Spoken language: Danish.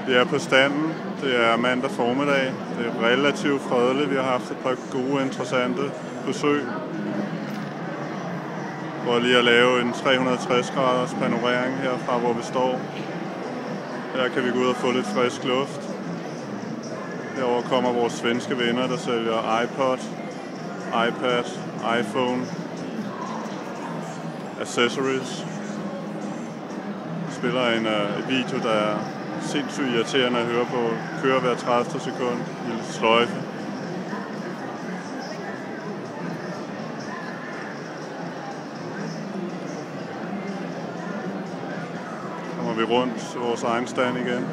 Vi er på standen. Det er mandag formiddag. Det er relativt fredeligt. Vi har haft et par gode, interessante besøg. For lige at lave en 360-graders panorering herfra, hvor vi står. Her kan vi gå ud og få lidt frisk luft. Herover kommer vores svenske venner, der sælger iPod, iPad, iPhone, accessories. Spiller en video, der er sindssygt irriterende at høre på. Kører hver 30 sekund i sløjfe. Kommer vi rundt til vores egen stand igen.